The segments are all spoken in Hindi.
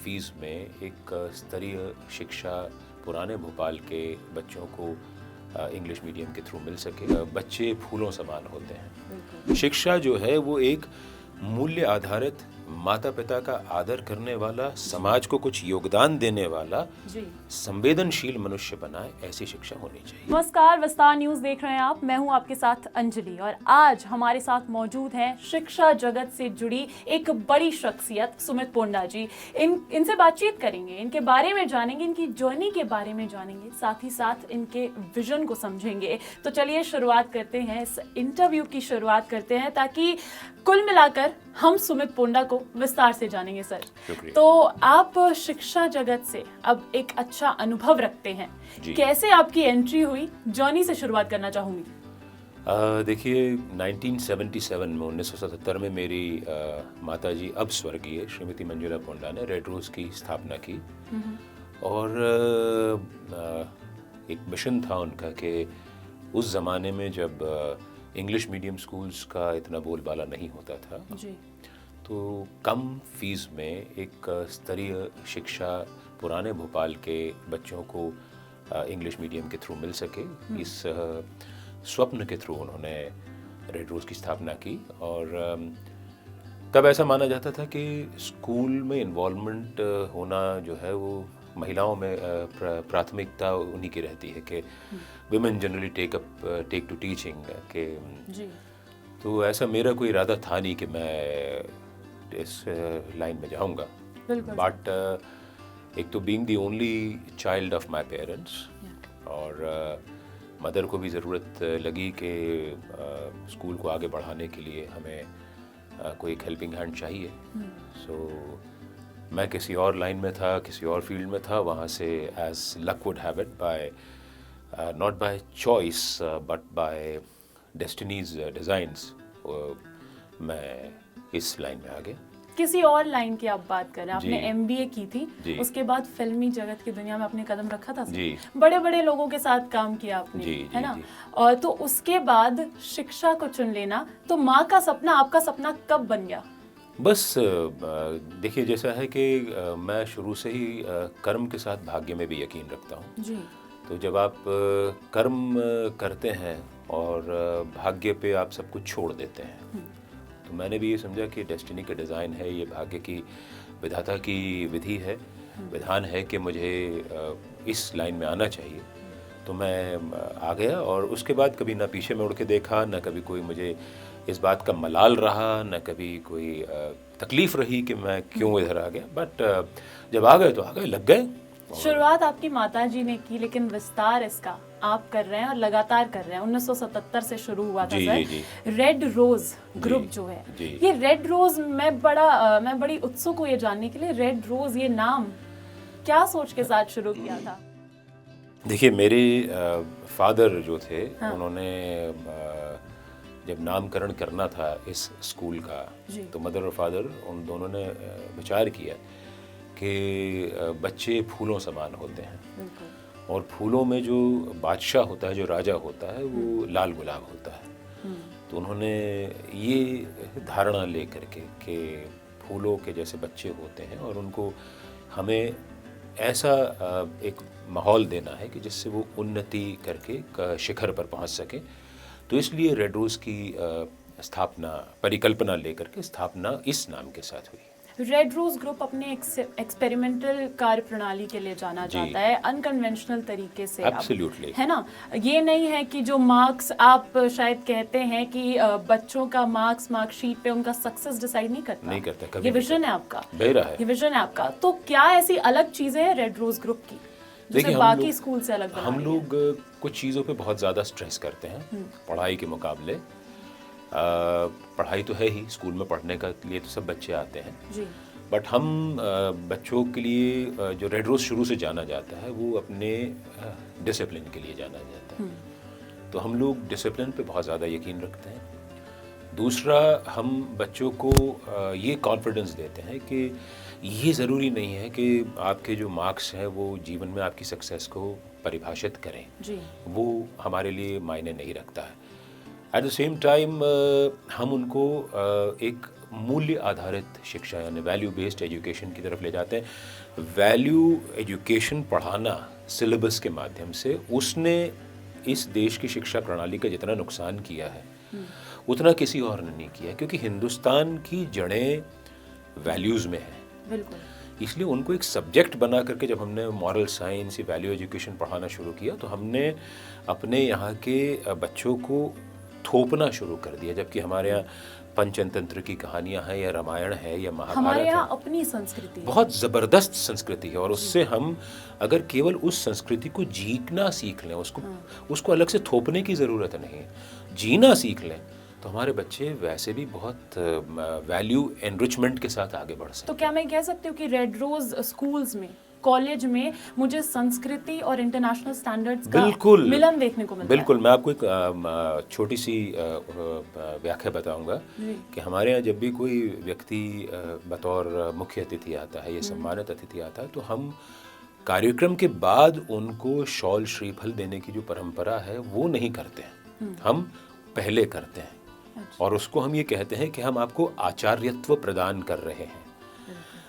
फीस में एक स्तरीय शिक्षा पुराने भोपाल के बच्चों को इंग्लिश मीडियम के थ्रू मिल सके। बच्चे फूलों समान होते हैं। शिक्षा जो है वो एक मूल्य आधारित, माता पिता का आदर करने वाला, समाज को कुछ योगदान देने वाला, संवेदनशील मनुष्य बनाए, ऐसी शिक्षा होनी चाहिए। नमस्कार, विस्तार न्यूज देख रहे हैं आप। मैं हूं आपके साथ अंजलि और आज हमारे साथ मौजूद हैं शिक्षा जगत से जुड़ी एक बड़ी शख्सियत सुमित पोंडा जी। इनसे बातचीत करेंगे, इनके बारे में जानेंगे, इनकी जर्नी के बारे में जानेंगे, साथ ही साथ इनके विजन को समझेंगे। तो चलिए शुरुआत करते हैं, इस इंटरव्यू की शुरुआत करते हैं ताकि कुल मिलाकर हम सुमित पोंडा को विस्तार से जानेंगे। सर, तो आप शिक्षा जगत से अब एक अच्छा अनुभव रखते हैं, कैसे आपकी एंट्री हुई, जर्नी से शुरुआत करना चाहूंगी। देखिए 1977 में मेरी माताजी, अब स्वर्गीय श्रीमती मंजुला पोंडा ने रेड रोज की स्थापना की। और एक मिशन था उनका कि उस ज़माने में जब इंग्लिश मीडियम स्कूल्स का इतना बोलबाला नहीं होता था जी, तो कम फीस में एक स्तरीय शिक्षा पुराने भोपाल के बच्चों को इंग्लिश मीडियम के थ्रू मिल सके, इस स्वप्न के थ्रू उन्होंने रेड रोज की स्थापना की। और तब ऐसा माना जाता था कि स्कूल में इन्वॉल्वमेंट होना जो है वो महिलाओं में प्राथमिकता उन्हीं की रहती है कि women generally take to teaching के जी। तो ऐसा मेरा कोई इरादा था नहीं कि मैं इस लाइन में जाऊंगा। बट एक तो being the only child of my parents, और मदर को भी ज़रूरत लगी कि स्कूल को आगे बढ़ाने के लिए हमें कोई एक हेल्पिंग हैंड चाहिए। सो मैं किसी और लाइन में था, किसी और फील्ड में था। वहाँ से as luck would have it, by not by choice but by destiny's designs, मैं इस लाइन में आ गया। किसी और लाइन की आप बात कर रहे हैं, आपने MBA की थी, उसके बाद फिल्मी जगत की दुनिया में अपने कदम रखा था जी। बड़े बड़े लोगों के साथ काम किया आपने जी, है ना। और तो उसके बाद शिक्षा को चुन लेना, तो माँ का सपना, आपका सपना कब बन गया? बस देखिए, जैसा है कि मैं शुरू से ही कर्म के साथ भाग्य में भी यकीन रखता हूँ जी। तो जब आप कर्म करते हैं और भाग्य पे आप सब कुछ छोड़ देते हैं, तो मैंने भी ये समझा कि डेस्टिनी का डिज़ाइन है, ये भाग्य की, विधाता की विधि है, विधान है कि मुझे इस लाइन में आना चाहिए। तो मैं आ गया और उसके बाद कभी ना पीछे में उड़ के देखा, ना कभी कोई मुझे इस बात का मलाल रहा, ना कभी कोई तकलीफ़ रही कि मैं क्यों इधर आ गया। बट जब आ गए तो आ गए, लग गए। शुरुआत आपकी माताजी ने की, लेकिन विस्तार इसका आप कर रहे हैं और लगातार कर रहे हैं। 1977 से शुरू हुआ था सर रेड रोज ग्रुप जो है। ये रेड रोज, मैं बड़ी उत्सुक हूँ ये जानने के लिए, रेड रोज ये नाम क्या सोच के साथ शुरू किया था? देखिए, मेरे फादर जो थे, उन्होंने जब नामकरण करना था इस स्कूल का, तो मदर और फादर उन दोनों ने विचार किया कि बच्चे फूलों समान होते हैं, और फूलों में जो बादशाह होता है, जो राजा होता है, वो लाल गुलाब होता है। तो उन्होंने ये धारणा ले करके कि फूलों के जैसे बच्चे होते हैं और उनको हमें ऐसा एक माहौल देना है कि जिससे वो उन्नति करके शिखर पर पहुंच सके। तो इसलिए रेड रोज की स्थापना, परिकल्पना लेकर के स्थापना इस नाम के साथ हुई। रेड रोज ग्रुप अपने एक्सपेरिमेंटल कार्य प्रणाली के लिए जाना जाता है, अनकन्वेंशनल तरीके से। एब्सोल्युटली, है ना। ये नहीं है कि जो मार्क्स आप शायद कहते हैं कि बच्चों का मार्कशीट पे उनका सक्सेस डिसाइड नहीं करता कभी। ये विजन है आपका, ये विजन है आपका। तो क्या ऐसी अलग चीजें हैं रेड रोज ग्रुप की जो बाकी स्कूल से अलग? हम लोग कुछ चीज़ों पे बहुत ज़्यादा स्ट्रेस करते हैं पढ़ाई के मुकाबले। पढ़ाई तो है ही, स्कूल में पढ़ने का लिए तो सब बच्चे आते हैं जी। बट हम बच्चों के लिए जो रेड रोज शुरू से जाना जाता है, वो अपने डिसिप्लिन के लिए जाना जाता है। तो हम लोग डिसिप्लिन पे बहुत ज़्यादा यकीन रखते हैं। दूसरा, हम बच्चों को ये कॉन्फिडेंस देते हैं कि ये ज़रूरी नहीं है कि आपके जो मार्क्स हैं वो जीवन में आपकी सक्सेस को परिभाषित करें जी। वो हमारे लिए मायने नहीं रखता है। एट द सेम टाइम हम उनको एक मूल्य आधारित शिक्षा यानी वैल्यू बेस्ड एजुकेशन की तरफ ले जाते हैं। वैल्यू एजुकेशन पढ़ाना सिलेबस के माध्यम से उसने इस देश की शिक्षा प्रणाली का जितना नुकसान किया है उतना किसी और ने नहीं किया, क्योंकि हिंदुस्तान की जड़ें वैल्यूज़ में है। बिल्कुल। इसलिए उनको एक सब्जेक्ट बना करके जब हमने मॉरल साइंस या वैल्यू एजुकेशन पढ़ाना शुरू किया तो हमने अपने यहाँ के बच्चों को थोपना शुरू कर दिया, जबकि हमारे यहाँ पंचतंत्र की कहानियाँ हैं या रामायण है या महाभारत हमारे यहाँ है, अपनी संस्कृति है, बहुत ज़बरदस्त संस्कृति है। और उससे हम अगर केवल उस संस्कृति को जीना सीख लें, उसको अलग से थोपने की ज़रूरत नहीं है, जीना सीख लें तो हमारे बच्चे वैसे भी बहुत वैल्यू एनरिचमेंट के साथ आगे बढ़ सकते हैं। तो क्या मैं कह सकती हूँ कि रेड रोज स्कूल्स में, कॉलेज में मुझे संस्कृति और इंटरनेशनल स्टैंडर्ड्स का मिलन देखने को मिलता है? बिल्कुल। मैं आपको एक छोटी सी व्याख्या बताऊंगा कि हमारे यहाँ जब भी कोई व्यक्ति बतौर मुख्य अतिथि आता है या सम्मानित अतिथि आता है तो हम कार्यक्रम के बाद उनको शॉल श्रीफल देने की जो परंपरा है वो नहीं करते हैं, हम पहले करते हैं। और उसको हम ये कहते हैं कि हम आपको आचार्यत्व प्रदान कर रहे हैं,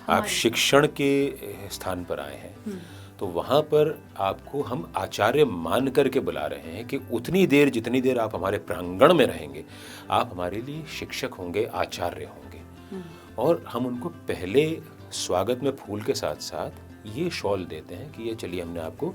आप शिक्षण के स्थान पर आए हैं तो वहाँ पर आपको हम आचार्य मान करके बुला रहे हैं कि उतनी देर जितनी देर आप हमारे प्रांगण में रहेंगे आप हमारे लिए शिक्षक होंगे, आचार्य होंगे। और हम उनको पहले स्वागत में फूल के साथ साथ ये शॉल देते हैं कि ये चलिए हमने आपको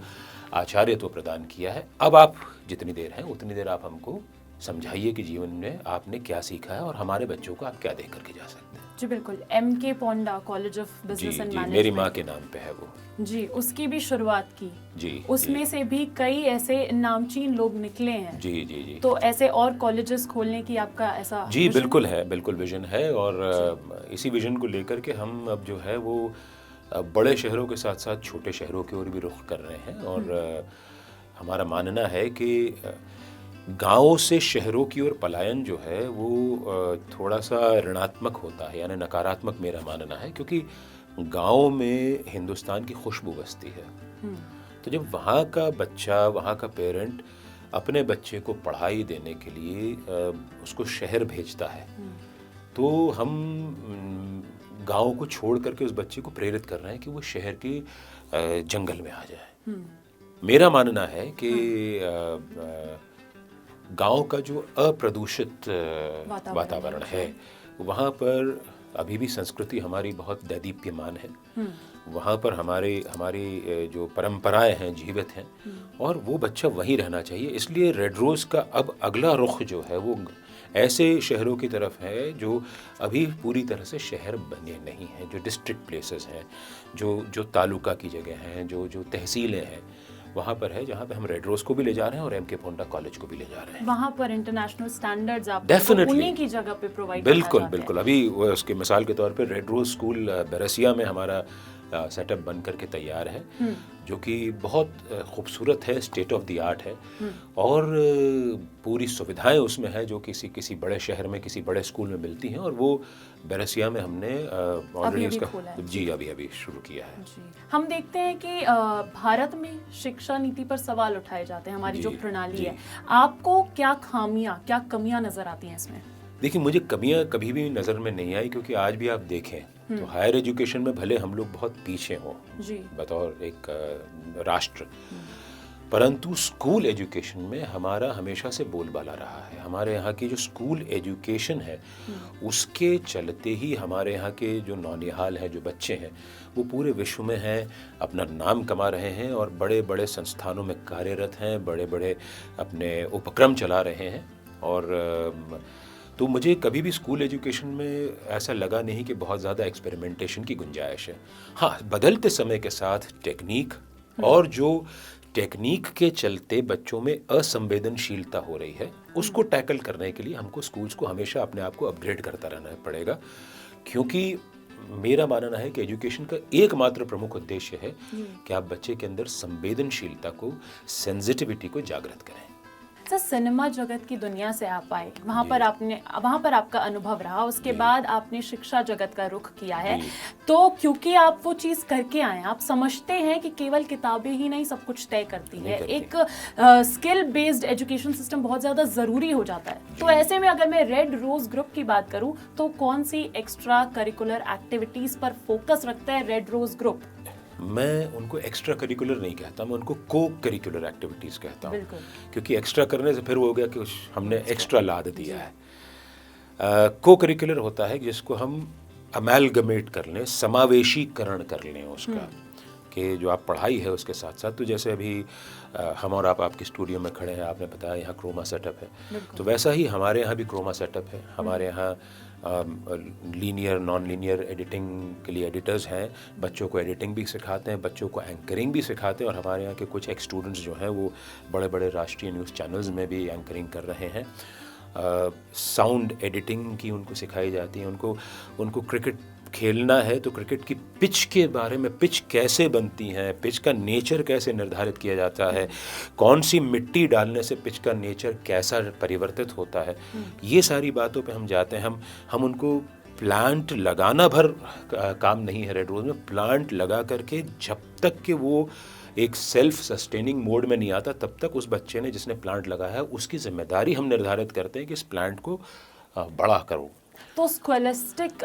आचार्यत्व प्रदान किया है, अब आप जितनी देर हैं उतनी देर आप हमको समझाइए कि जीवन में आपने क्या सीखा है और हमारे बच्चों को आप क्या देख करके जा सकते हैं। जी बिल्कुल। MK Ponda college of business and management, मेरी माँ के नाम पे है वो। जी, उसकी भी शुरुआत की जी, उसमें से भी कई ऐसे नामचीन लोग निकले हैं। जी जी जी। तो ऐसे और कॉलेजेस खोलने की आपका ऐसा जी बिल्कुल है, बिल्कुल विजन है। और इसी विजन को लेकर के हम अब जो है वो बड़े शहरों के साथ साथ छोटे शहरों की ओर भी रुख कर रहे हैं। और हमारा मानना है कि गांवों से शहरों की ओर पलायन जो है वो थोड़ा सा ऋणात्मक होता है, यानी नकारात्मक मेरा मानना है, क्योंकि गांव में हिंदुस्तान की खुशबू बसती है। तो जब वहाँ का बच्चा, वहाँ का पेरेंट अपने बच्चे को पढ़ाई देने के लिए उसको शहर भेजता है तो हम गांव को छोड़ करके उस बच्चे को प्रेरित कर रहे हैं कि वो शहर के जंगल में आ जाए। मेरा मानना है कि गांव का जो अप्रदूषित वातावरण है वहाँ पर अभी भी संस्कृति हमारी बहुत दैदीप्यमान है, वहाँ पर हमारी जो परंपराएं हैं जीवित हैं और वो बच्चा वहीं रहना चाहिए। इसलिए रेड रोज़ का अब अगला रुख जो है वो ऐसे शहरों की तरफ है जो अभी पूरी तरह से शहर बने नहीं हैं, जो डिस्ट्रिक्ट प्लेसेस हैं, जो तालुका की जगह हैं, जो तहसीलें हैं, वहाँ पर है जहाँ पे हम रेड रोज़ को भी ले जा रहे हैं और MK पोंडा कॉलेज को भी ले जा रहे हैं। वहाँ पर इंटरनेशनल स्टैंडर्ड्स आप डेफिनेटली की जगह पे प्रोवाइड बिल्कुल। अभी उसके मिसाल के तौर पे रेड रोज़ स्कूल बरसिया में हमारा सेटअप बन करके तैयार है, जो कि बहुत खूबसूरत है, स्टेट ऑफ द आर्ट है और पूरी सुविधाएं उसमें है जो किसी बड़े शहर में किसी बड़े स्कूल में मिलती हैं। और वो बरसिया में हमने ऑलरेडी उसका अभी शुरू किया है। हम देखते हैं कि भारत में शिक्षा नीति पर सवाल उठाए जाते हैं, हमारी जो प्रणाली है। आपको क्या खामियां, क्या कमियां नजर आती हैं इसमें? देखिए, मुझे कमियां कभी भी नज़र में नहीं आई, क्योंकि आज भी आप देखें तो हायर एजुकेशन में भले हम लोग बहुत पीछे हों बतौर एक राष्ट्र, परंतु स्कूल एजुकेशन में हमारा हमेशा से बोलबाला रहा है। हमारे यहाँ की जो स्कूल एजुकेशन है उसके चलते ही हमारे यहाँ के जो नौनिहाल हैं, जो बच्चे हैं, वो पूरे विश्व में हैं, अपना नाम कमा रहे हैं और बड़े बड़े संस्थानों में कार्यरत हैं, बड़े बड़े अपने उपक्रम चला रहे हैं। और तो मुझे कभी भी स्कूल एजुकेशन में ऐसा लगा नहीं कि बहुत ज़्यादा एक्सपेरिमेंटेशन की गुंजाइश है। हाँ, बदलते समय के साथ टेक्निक और जो टेक्निक के चलते बच्चों में असंवेदनशीलता हो रही है उसको टैकल करने के लिए हमको स्कूल्स को हमेशा अपने आप को अपग्रेड करता रहना पड़ेगा, क्योंकि मेरा मानना है कि एजुकेशन का एकमात्र प्रमुख उद्देश्य है कि आप बच्चे के अंदर संवेदनशीलता को, सेंसिटिविटी को जागृत करें। सर सिनेमा जगत की दुनिया से आप आए, वहाँ पर आपका अनुभव रहा, उसके बाद आपने शिक्षा जगत का रुख किया है, तो क्योंकि आप वो चीज़ करके आए, आप समझते हैं कि केवल किताबें ही नहीं सब कुछ तय करती है, एक स्किल बेस्ड एजुकेशन सिस्टम बहुत ज़्यादा ज़रूरी हो जाता है। तो ऐसे में अगर मैं रेड रोज ग्रुप की बात करूँ तो कौन सी एक्स्ट्रा करिकुलर एक्टिविटीज़ पर फोकस रखता है रेड रोज ग्रुप? मैं उनको एक्स्ट्रा करिकुलर नहीं कहता, मैं उनको को करिकुलर एक्टिविटीज़ कहता हूँ, क्योंकि एक्स्ट्रा करने से फिर वो हो गया कि हमने एक्स्ट्रा लाद दिया है। को करिकुलर होता है जिसको हम अमेलगमेट कर लें, समावेशीकरण कर लें उसका, कि जो आप पढ़ाई है उसके साथ साथ, तो जैसे अभी हम और आप आपके स्टूडियो में खड़े हैं, आपने बताया यहाँ क्रोमा सेटअप है, तो वैसा ही हमारे यहाँ भी क्रोमा सेटअप है। हमारे यहाँ लीनियर नॉन लीनियर एडिटिंग के लिए एडिटर्स हैं, बच्चों को एडिटिंग भी सिखाते हैं, बच्चों को एंकरिंग भी सिखाते हैं, और हमारे यहाँ के कुछ एक्स स्टूडेंट्स जो हैं वो बड़े बड़े राष्ट्रीय न्यूज़ चैनल्स में भी एंकरिंग कर रहे हैं। साउंड एडिटिंग की उनको सिखाई जाती है। उनको क्रिकेट खेलना है तो क्रिकेट की पिच के बारे में, पिच कैसे बनती हैं, पिच का नेचर कैसे निर्धारित किया जाता है, कौन सी मिट्टी डालने से पिच का नेचर कैसा परिवर्तित होता है, ये सारी बातों पे हम जाते हैं। हम उनको प्लांट लगाना भर काम नहीं है रेड रोज में, प्लांट लगा करके जब तक कि वो एक सेल्फ सस्टेनिंग मोड में नहीं आता तब तक उस बच्चे ने जिसने प्लांट लगाया है उसकी जिम्मेदारी हम निर्धारित करते हैं कि इस प्लांट को बड़ा करो। तो स्कॉलस्टिक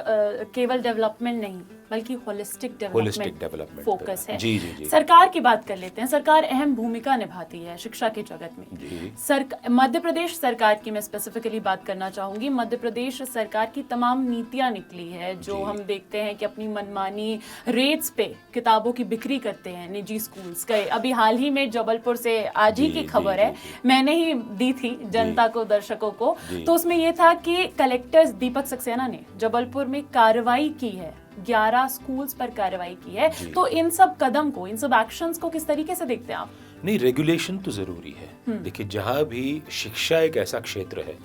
केवल डेवलपमेंट नहीं बल्कि होलिस्टिक डेवलपमेंट फोकस है। जी। सरकार की बात कर लेते हैं। सरकार अहम भूमिका निभाती है शिक्षा के जगत में। मध्य प्रदेश सरकार की मैं स्पेसिफिकली बात करना चाहूंगी। मध्य प्रदेश सरकार की तमाम नीतियां निकली है जो हम देखते हैं कि अपनी मनमानी रेट्स पे किताबों की बिक्री करते हैं निजी स्कूल्स के। अभी हाल ही में जबलपुर से आज ही की खबर है, मैंने ही दी थी जनता को, दर्शकों को, तो उसमें यह था कि कलेक्टर दीपक सक्सेना ने जबलपुर में कार्रवाई की है, 11 स्कूल्स पर कार्रवाई की है। तो इन सब कदम को, इन सब एक्शंस को किस तरीके से देखते हैं आप? नहीं, रेगुलेशन तो जरूरी है। देखिए, जहां भी शिक्षा एक ऐसा क्षेत्र है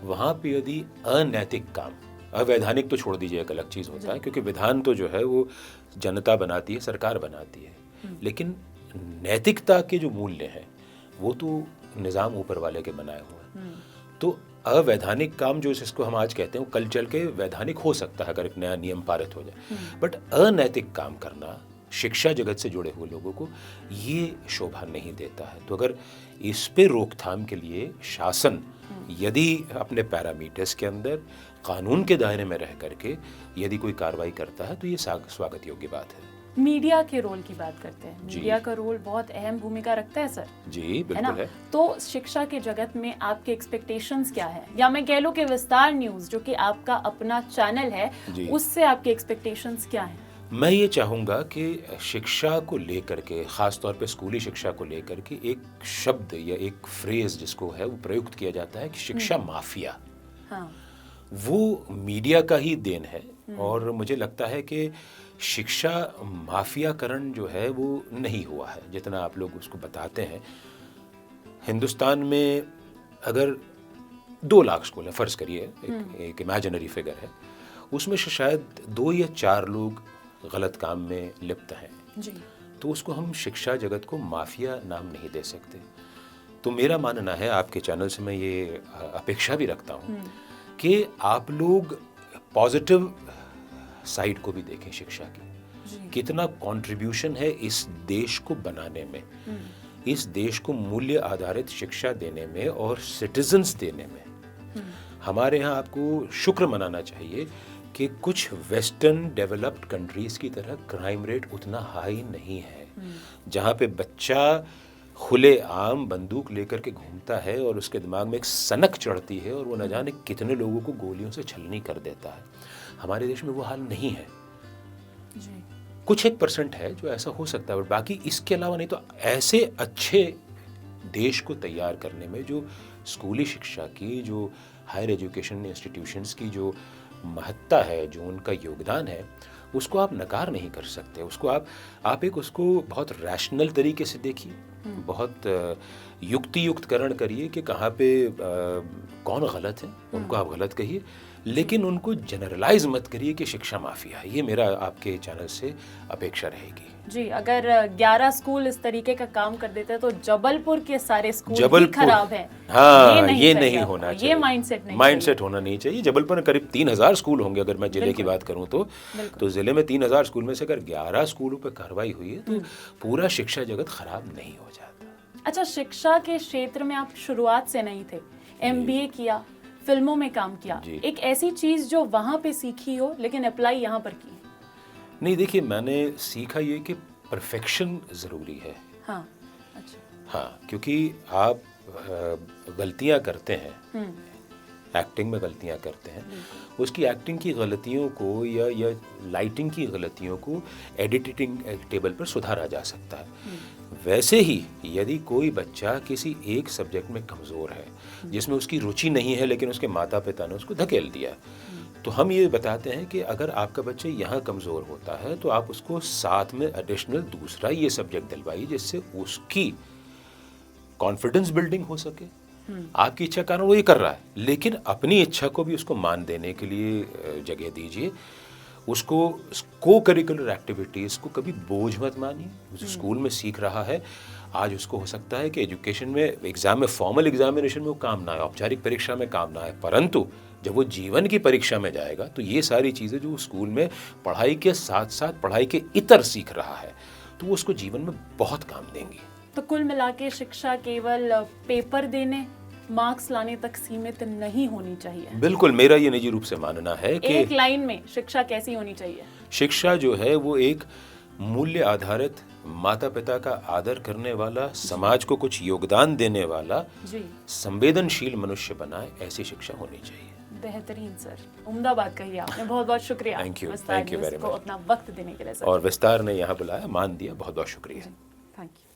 वहां पे यदि अनैतिक काम, अवैधानिक तो छोड़ दीजिए, एक अलग चीज होता है, क्योंकि विधान तो जो है वो जनता बनाती है, सरकार बनाती है, लेकिन नैतिकता के जो मूल्य हैं वो तो निजाम ऊपर वाले के बनाए हुए हैं। तो अवैधानिक काम जो जिसको हम आज कहते हैं, कल चल के वैधानिक हो सकता है अगर एक नया नियम पारित हो जाए, बट अनैतिक काम करना शिक्षा जगत से जुड़े हुए लोगों को ये शोभा नहीं देता है। तो अगर इस पे रोकथाम के लिए शासन यदि अपने पैरामीटर्स के अंदर कानून के दायरे में रह करके यदि कोई कार्रवाई करता है तो ये स्वागत योग्य बात है। मीडिया के रोल की बात करते हैं। मीडिया का रोल बहुत अहम भूमिका रखता है सर। जी बिल्कुल है। तो शिक्षा के जगत में आपके एक्सपेक्टेशंस क्या है, या मैं कह लूं कि विस्तार न्यूज जो कि आपका अपना चैनल है उससे आपके एक्सपेक्टेशंस क्या हैं? मैं ये चाहूँगा कि शिक्षा को लेकर के, ख़ास तौर पे स्कूली शिक्षा को लेकर के एक शब्द या एक फ्रेज जिसको है वो प्रयुक्त किया जाता है कि शिक्षा माफिया। हाँ। वो मीडिया का ही देन है, और मुझे लगता है कि शिक्षा माफियाकरण जो है वो नहीं हुआ है जितना आप लोग उसको बताते हैं। हिंदुस्तान में अगर 2 लाख स्कूल है, फ़र्ज़ करिए, एक इमेजिनरी फिगर है, उसमें से शायद 2 या 4 लोग गलत काम में लिप्त हैं जी। तो उसको हम शिक्षा जगत को माफिया नाम नहीं दे सकते। तो मेरा मानना है, आपके चैनल से मैं ये अपेक्षा भी रखता हूँ कि आप लोग पॉजिटिव साइड को भी देखें शिक्षा की, कितना कंट्रीब्यूशन है इस देश को बनाने में, इस देश को मूल्य आधारित शिक्षा देने में और सिटीजन्स देने में। हमारे यहाँ आपको शुक्र मनाना चाहिए कि कुछ वेस्टर्न डेवलप्ड कंट्रीज की तरह क्राइम रेट उतना हाई नहीं है, जहाँ पे बच्चा खुले आम बंदूक लेकर के घूमता है और उसके दिमाग में एक सनक चढ़ती है और वो न जाने कितने लोगों को गोलियों से छलनी कर देता है। हमारे देश में वो हाल नहीं है जी। कुछ 1% है जो ऐसा हो सकता है, बाकी इसके अलावा नहीं। तो ऐसे अच्छे देश को तैयार करने में जो स्कूली शिक्षा की, जो हायर एजुकेशन इंस्टीट्यूशंस की जो महत्ता है, जो उनका योगदान है, उसको आप नकार नहीं कर सकते। उसको आप एक उसको बहुत रैशनल तरीके से देखिए, बहुत युक्ति युक्तकरण करिए कि कहाँ पे कौन गलत है, उनको आप गलत कहिए, लेकिन उनको जनरलाइज मत करिए कि शिक्षा माफिया है। ये मेरा आपके चैनल से अपेक्षा रहेगी। जी, अगर 11 स्कूल इस तरीके का काम कर देते हैं तो जबलपुर के सारे स्कूल ही जबलपुर खराब हैं। हाँ, ये नहीं चाहिए होना आपको, चाहिए। ये माइंडसेट माइंडसेट होना नहीं चाहिए। जबलपुर में करीब 3000 स्कूल होंगे, अगर मैं जिले की बात करूं तो जिले में 3000 स्कूल में से अगर 11 स्कूलों पर कार्रवाई हुई है तो पूरा शिक्षा जगत खराब नहीं हो जाता। अच्छा, शिक्षा के क्षेत्र में आप शुरुआत से नहीं थे, MBA किया, फिल्मों में काम किया, एक ऐसी चीज जो वहां पे सीखी हो लेकिन अप्लाई यहाँ पर की? नहीं, देखिए, मैंने सीखा ये कि परफेक्शन ज़रूरी है। हाँ, अच्छा। हाँ, क्योंकि आप गलतियाँ करते हैं, एक्टिंग में गलतियाँ करते हैं, उसकी एक्टिंग की गलतियों को या लाइटिंग की गलतियों को एडिटिंग टेबल पर सुधारा जा सकता है। वैसे ही यदि कोई बच्चा किसी एक सब्जेक्ट में कमज़ोर है, जिसमें उसकी रुचि नहीं है, लेकिन उसके माता पिता ने उसको धकेल दिया, तो हम ये बताते हैं कि अगर आपका बच्चा यहाँ कमज़ोर होता है तो आप उसको साथ में एडिशनल दूसरा ये सब्जेक्ट दिलवाइए, जिससे उसकी कॉन्फिडेंस बिल्डिंग हो सके। आपकी इच्छा कारण वो ये कर रहा है, लेकिन अपनी इच्छा को भी उसको मान देने के लिए जगह दीजिए। उसको को करिकुलर एक्टिविटीज़ को कभी बोझ मत मानिए। जो स्कूल में सीख रहा है आज उसको हो सकता है कि एजुकेशन में एग्ज़ाम में फॉर्मल एग्जामिनेशन में वो काम ना आए, औपचारिक परीक्षा में काम ना आए, परंतु जब वो जीवन की परीक्षा में जाएगा तो ये सारी चीज़ें जो स्कूल में पढ़ाई के साथ साथ पढ़ाई के इतर सीख रहा है तो वो उसको जीवन में बहुत काम देंगी। तो कुल मिला के शिक्षा केवल पेपर देने, मार्क्स लाने तक सीमित नहीं होनी चाहिए। बिल्कुल, मेरा ये निजी रूप से मानना है कि एक लाइन में शिक्षा कैसी होनी चाहिए? शिक्षा जो है वो एक मूल्य आधारित, माता पिता का आदर करने वाला, समाज को कुछ योगदान देने वाला, संवेदनशील मनुष्य बनाए, ऐसी शिक्षा होनी चाहिए। बेहतरीन सर, उम्दा बात कही आपने, बहुत बहुत शुक्रिया। थैंक यू विस्तार वेरी न्यूज़ को मच। अपना वक्त देने के लिए सर। और विस्तार ने यहाँ बुलाया, मान दिया, बहुत बहुत शुक्रिया। Thank you.